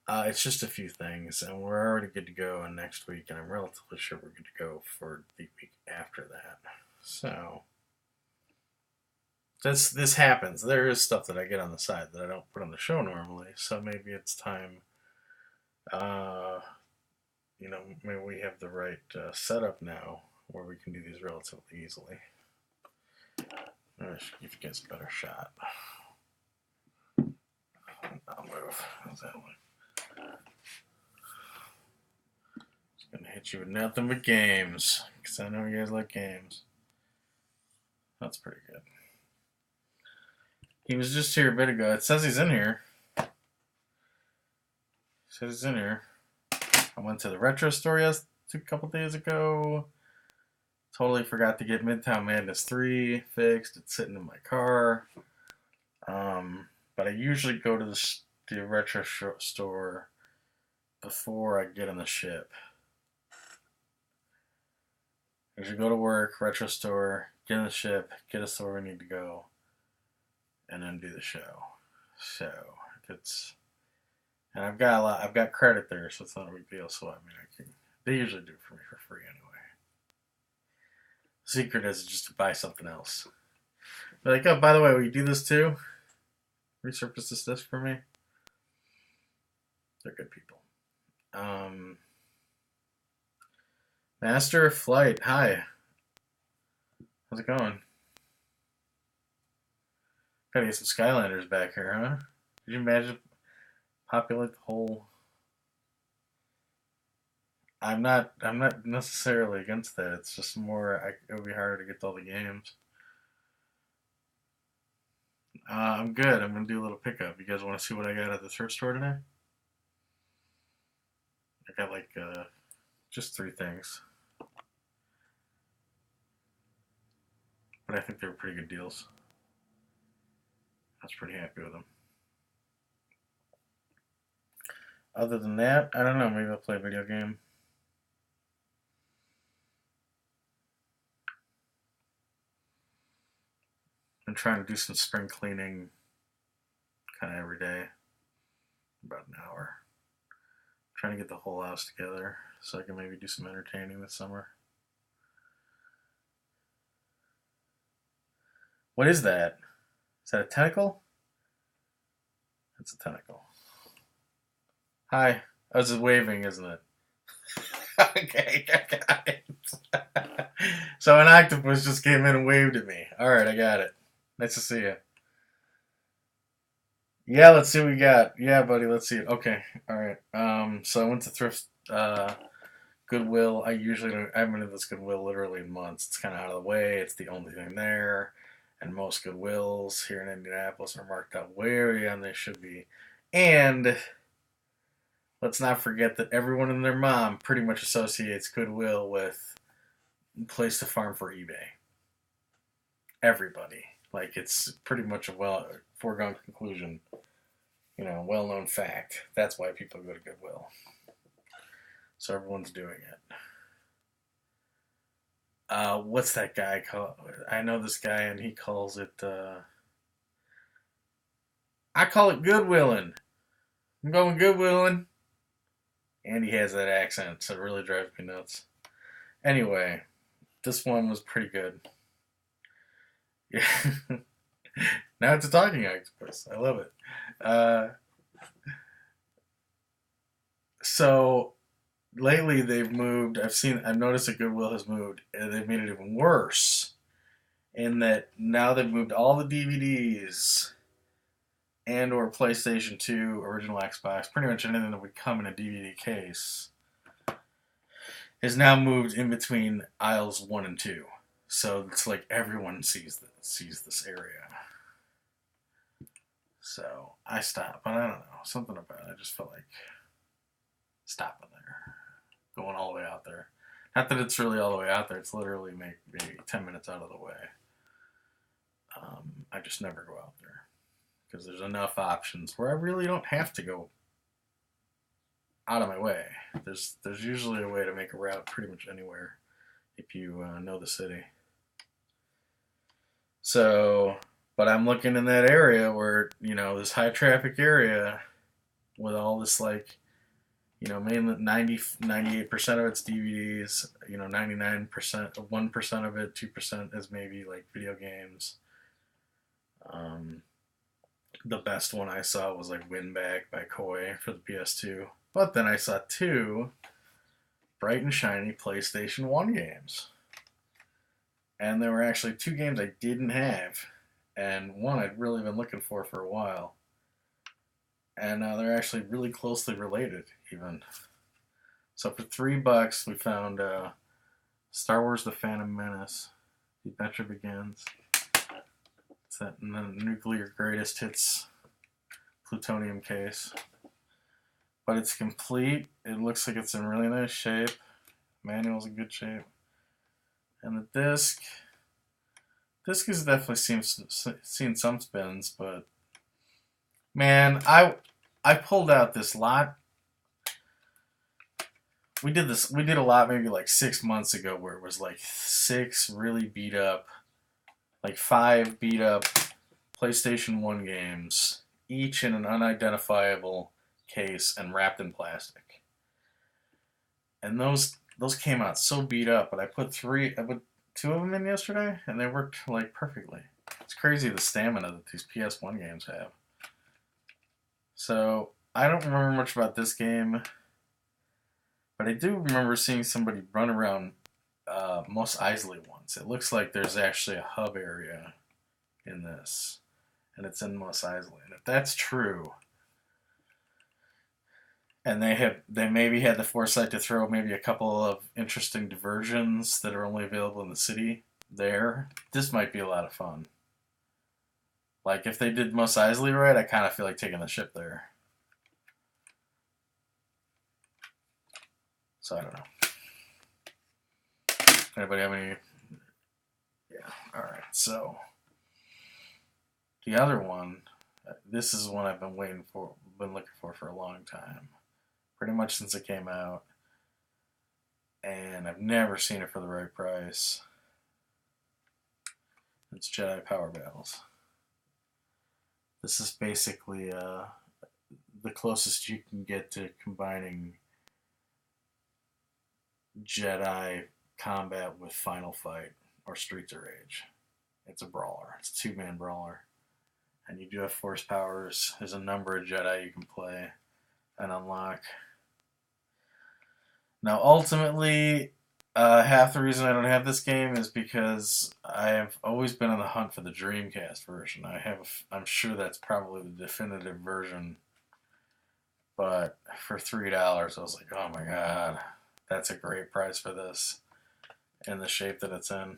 It's just a few things, and we're already good to go on next week, and I'm relatively sure we're good to go for the week after that. So this happens. There is stuff that I get on the side that I don't put on the show normally. So maybe it's time. Uh, maybe we have the right setup now where we can do these relatively easily. I should give you guys a better shot. I'll move. How's that one? Just gonna hit you with nothing but games, because I know you guys like games. That's pretty good. He was just here a bit ago. It says he's in here. It says he's in here. I went to the retro store a couple days ago. Totally forgot to get Midtown Madness 3 fixed. It's sitting in my car. But I usually go to the retro store before I get on the ship. I usually go to work, retro store, get on the ship, get us where we need to go, and then do the show. So it's, and I've got credit there, so it's not a big deal. So I mean, they usually do it for me for free anyway. Secret is just to buy something else. They're like, oh, by the way, will you do this too? Resurface this disc for me. They're good people. Master of Flight, hi. How's it going? Gotta get some Skylanders back here, huh? Could you imagine populate the whole? I'm not necessarily against that. It's just more. It would be harder to get to all the games. I'm good. I'm gonna do a little pickup. You guys want to see what I got at the thrift store today? I got like just three things, but I think they were pretty good deals. I was pretty happy with them. Other than that, I don't know. Maybe I'll play a video game. I'm trying to do some spring cleaning kind of every day, about an hour. I'm trying to get the whole house together so I can maybe do some entertaining this summer. What is that? Is that a tentacle? That's a tentacle. Hi. I was just waving, isn't it? Okay, I got it. So an octopus just came in and waved at me. All right, I got it. Nice to see you. Yeah, let's see what we got. Yeah, buddy, let's see it. Okay, all right. So I went to thrift Goodwill. I haven't been to this Goodwill literally in months. It's kind of out of the way. It's the only thing there, and most Goodwills here in Indianapolis are marked out way beyond they should be. And let's not forget that everyone and their mom pretty much associates Goodwill with place to farm for eBay. Everybody. Like, it's pretty much a foregone conclusion, well known fact. That's why people go to Goodwill. So everyone's doing it. What's that guy called? I know this guy, and he calls it. I call it Goodwilling. I'm going Goodwilling. And he has that accent, so it really drives me nuts. Anyway, this one was pretty good. Yeah. Now it's a talking octopus. I love it. Uh, so lately they've moved. I've noticed that Goodwill has moved, and they've made it even worse. In that now they've moved all the DVDs and or PlayStation 2, original Xbox, pretty much anything that would come in a DVD case, is now moved in between aisles 1 and 2. So it's like everyone sees this area. So I stopped, but I don't know, something about it. I just felt like stopping there, going all the way out there. Not that it's really all the way out there. It's literally maybe 10 minutes out of the way. I just never go out there because there's enough options where I really don't have to go out of my way. There's usually a way to make a route pretty much anywhere if you know the city. So, but I'm looking in that area where, this high traffic area, with all this, like, mainly 98% of it's DVDs, 99%, 1% of it, 2% is maybe like video games. Um, the best one I saw was like Win Back by Koei for the PS2. But then I saw two bright and shiny PlayStation 1 games. And there were actually two games I didn't have, and one I'd really been looking for a while. And they're actually really closely related, even. So for $3, we found Star Wars: The Phantom Menace. The Adventure Begins. It's that nuclear greatest hits plutonium case. But it's complete. It looks like it's in really nice shape. Manual's in good shape. And the disc has definitely seen some spins, but man, I pulled out this lot. We did a lot maybe like 6 months ago where it was like 6 really beat up, like 5 beat up PlayStation 1 games, each in an unidentifiable case and wrapped in plastic. And those came out so beat up, but I put 2 of them in yesterday, and they worked like perfectly. It's crazy the stamina that these PS1 games have. So I don't remember much about this game, but I do remember seeing somebody run around Mos Eisley once. It looks like there's actually a hub area in this, and it's in Mos Eisley. And if that's true, and they maybe had the foresight to throw maybe a couple of interesting diversions that are only available in the city there, this might be a lot of fun. Like, if they did Mos Eisley right, I kind of feel like taking the ship there. So I don't know. Anybody have any? Yeah. All right. So the other one, this is one I've been looking for a long time, pretty much since it came out, and I've never seen it for the right price. It's Jedi Power Battles. This is basically the closest you can get to combining Jedi combat with Final Fight or Streets of Rage. It's a brawler. It's a 2-man brawler. And you do have force powers. There's a number of Jedi you can play and unlock. Now, ultimately, half the reason I don't have this game is because I have always been on the hunt for the Dreamcast version. I'm sure that's probably the definitive version. But for $3, I was like, oh my god, that's a great price for this in the shape that it's in.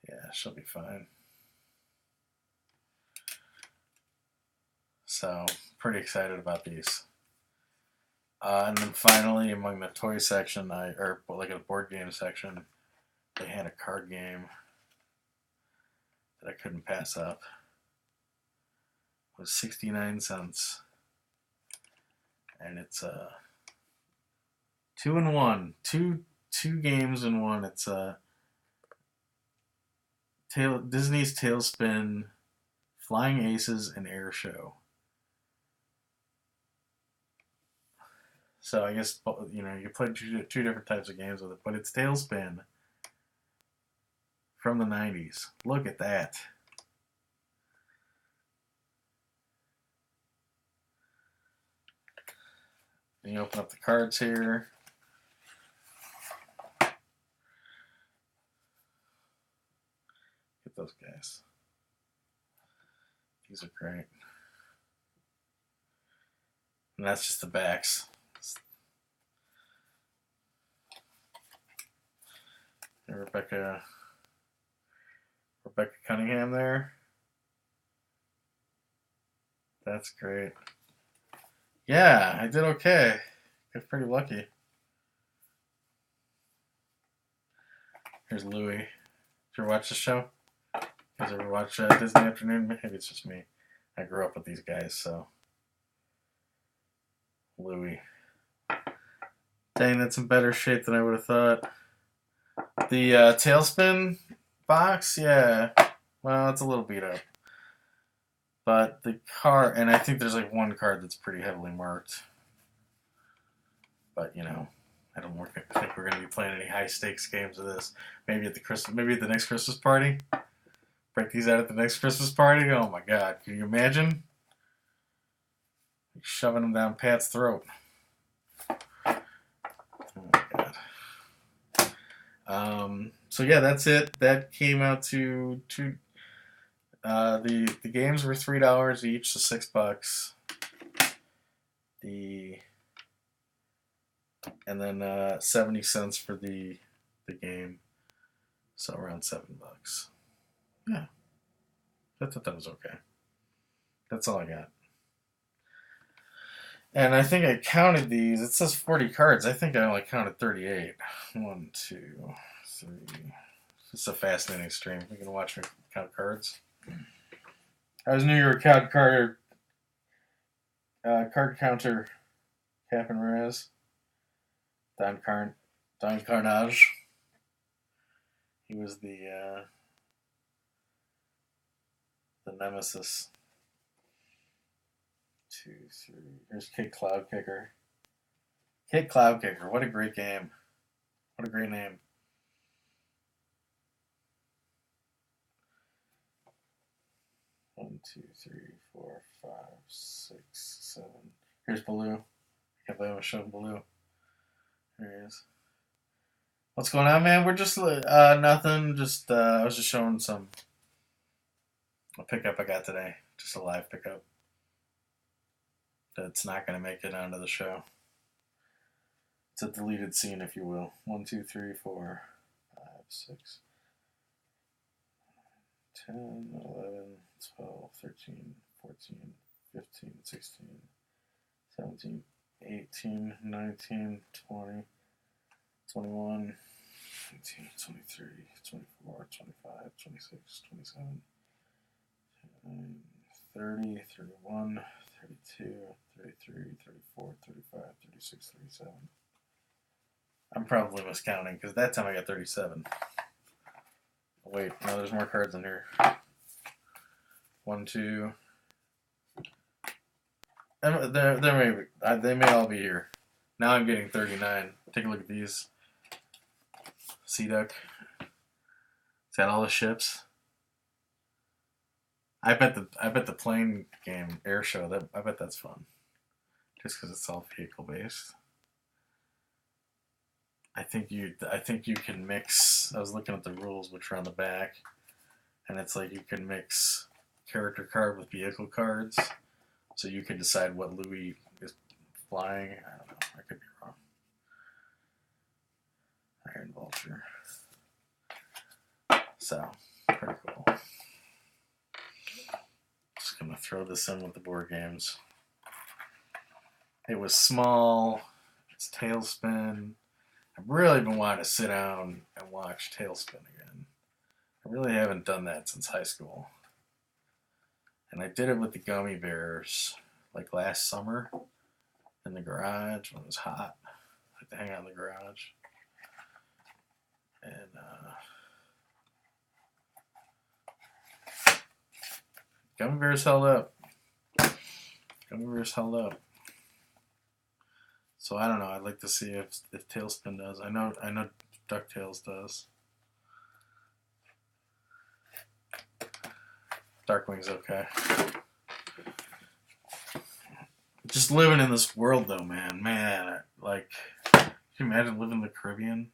Yeah, she'll be fine. So, pretty excited about these. And then finally, among the toy section, or like a board game section, they had a card game that I couldn't pass up. It was 69 cents. And it's 2-in-1. Two games in one. It's Disney's Tailspin, Flying Aces, and Air Show. So I guess you play two different types of games with it, but it's Tailspin from the 90s. Look at that. And you open up the cards here. Get those guys. These are great. And that's just the backs. And Rebecca Cunningham there. That's great. Yeah, I did okay. Got pretty lucky. Here's Louie. Did you ever watch the show? You guys ever watch Disney Afternoon? Maybe it's just me. I grew up with these guys, so. Louie. Dang, that's in better shape than I would have thought. The Tailspin box, yeah. Well, it's a little beat up. But the card, and I think there's like one card that's pretty heavily marked. But I don't think we're going to be playing any high stakes games of this. Maybe at the next Christmas party. Break these out at the next Christmas party. Oh my God, can you imagine? Shoving them down Pat's throat. Oh my God. So yeah, that's it. That came out to the games were $3 each, so $6. And then 70 cents for the game, so around $7. Yeah, I thought that was okay. That's all I got. And I think I counted these. It says 40 cards. I think I only counted 38. 1, 2, 3. It's a fascinating stream. You can watch me count cards. I was New York card counter Captain Ramirez. Don Carnage. He was the nemesis. 2, 3. Here's Kid Cloud Kicker. Kid Cloud Kicker. What a great game. What a great name. One, 2, 3, 4, 5, 6, 7. Here's Baloo. I can't believe I'm showing Baloo. There he is. What's going on, man? We're just nothing. Just I was just showing a pickup I got today. Just a live pickup. That's not going to make it onto the show. It's a deleted scene, if you will. 1, 2, 3, 4, 5, 6, 10, 11, 12, 13, 14, 15, 16, 17, 18, 19, 20, 21, 22, 23, 24, 25, 26, 27, 30, 31, 32, 33, 34, 35, 36, 37. I'm probably miscounting because that time I got 37. Wait, no, there's more cards in here. 1, 2. They may all be here. Now I'm getting 39. Take a look at these. Sea Duck. It's got all the ships. I bet the plane game air show I bet that's fun. Just because it's all vehicle based. I think you can mix. I was looking at the rules, which are on the back, and it's like you can mix character card with vehicle cards, so you can decide what Louis is flying. I don't know. I could be wrong. Iron Vulture. So pretty cool. Just gonna throw this in with the board games. It was small. It's Tailspin. I've really been wanting to sit down and watch Tailspin again. I really haven't done that since high school. And I did it with the Gummy Bears like last summer in the garage when it was hot. I had to hang out in the garage. And Gummy Bears held up. Gummy Bears held up. So I don't know. I'd like to see if Tailspin does. I know DuckTales does. Darkwing's okay. Just living in this world though, man. Like, can you imagine living in the Caribbean?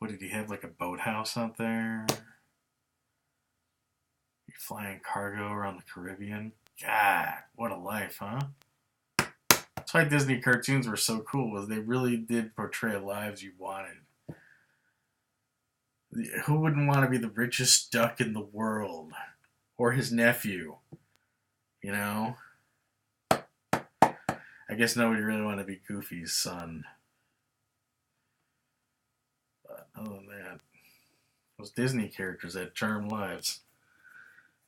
What did he have? Like a boathouse out there? You're flying cargo around the Caribbean? God, what a life, huh? That's why Disney cartoons were so cool, was they really did portray lives you wanted. Who wouldn't want to be the richest duck in the world? Or his nephew? You know? I guess nobody really wanted to be Goofy's son. But other than that, those Disney characters had charmed lives.